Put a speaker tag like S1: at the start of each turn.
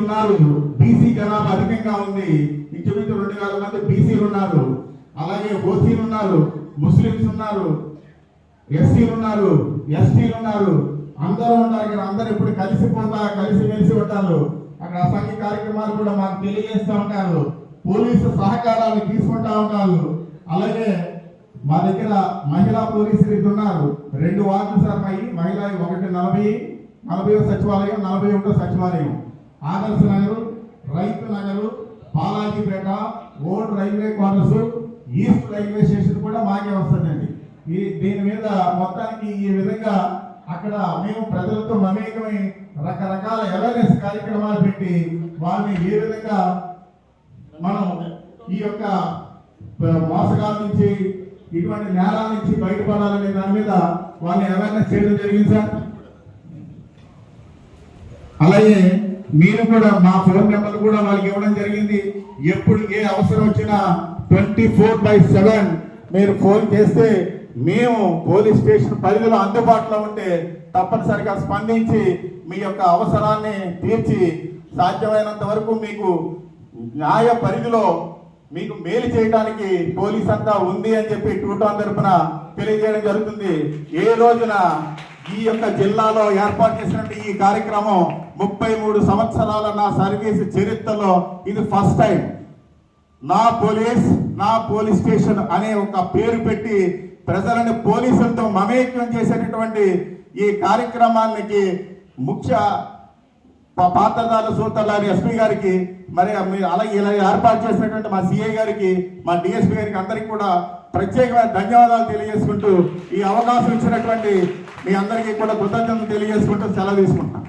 S1: ఉన్నారు, బీసీ జనాభా అధికంగా ఉంది. ఇంచుమించు 2,000 మంది బీసీలు ఉన్నారు, అలాగే ఓసీలు ఉన్నారు, ముస్లిమ్స్ ఉన్నారు, ఎస్సీలు ఉన్నారు, ఎస్టీలు ఉన్నారు, అందరూ ఉన్నారు. ఇక్కడ అందరూ ఇప్పుడు కలిసిమెలిసి ఉంటారు. అక్కడ అసంఖ్య కార్యక్రమాలు కూడా మాకు తెలియజేస్తూ ఉంటారు. పోలీసు సహకారాన్ని తీసుకుంటా ఉంటారు. అలాగే మా దగ్గర మహిళా పోలీసులు ఉన్నారు. 2 వార్డులు సార్ మహిళ, ఒకటి 40వ సచివాలయం, 41వ సచివాలయం, ఆదర్శ నగరు, రైతు Nagar, Balajipeta, old railway quarters, east railway station కూడా మాకే వస్తుందండి. దీని మీద మొత్తానికి ఈ విధంగా అక్కడ మేము ప్రజలతో మమేకమై రకరకాల అవేర్నెస్ కార్యక్రమాలు పెట్టి వాళ్ళని ఏ విధంగా మనం ఈ యొక్క మోసగాల నుంచి, ఇటువంటి నేరాల నుంచి బయటపడాలనే దాని మీద వాళ్ళని అవేర్నెస్ చేయడం జరిగింది సార్. అలాగే మీరు కూడా మా ఫోన్ నెంబర్ కూడా వాళ్ళకి ఇవ్వడం జరిగింది. ఎప్పుడు ఏ అవసరం వచ్చినా 24/7 మీరు ఫోన్ చేస్తే మేము పోలీస్ స్టేషన్ పరిధిలో అందుబాటులో ఉంటే తప్పనిసరిగా స్పందించి మీ యొక్క అవసరాన్ని తీర్చి సాధ్యమైనంత వరకు మీకు న్యాయ పరిధిలో మీకు మేలు చేయడానికి పోలీస్ అంతా ఉంది అని చెప్పి టూటాన్ తరఫున తెలియజేయడం జరుగుతుంది. ఏ రోజున ఈ యొక్క జిల్లాలో ఏర్పాటు చేసినట్టు ఈ కార్యక్రమం 33 సంవత్సరాల నా సర్వీస్ చరిత్రలో ఇది ఫస్ట్ టైం. నా పోలీస్ స్టేషన్ అనే ఒక పేరు పెట్టి ప్రజలను పోలీసులతో మమేక్యం చేసేటటువంటి ఈ కార్యక్రమానికి ముఖ్య పాత్రధారుల సూత్రధారి ఎస్పీ గారికి, మరి అలాగే ఇలా ఏర్పాటు చేసినటువంటి మా సిఐ గారికి, మా డిఎస్పీ గారికి అందరికీ కూడా ప్రత్యేకమైన ధన్యవాదాలు తెలియజేసుకుంటూ ఈ అవకాశం ఇచ్చినటువంటి మీ అందరికీ కూడా కృతజ్ఞతలు తెలియజేసుకుంటూ సెలవు తీసుకుంటాను.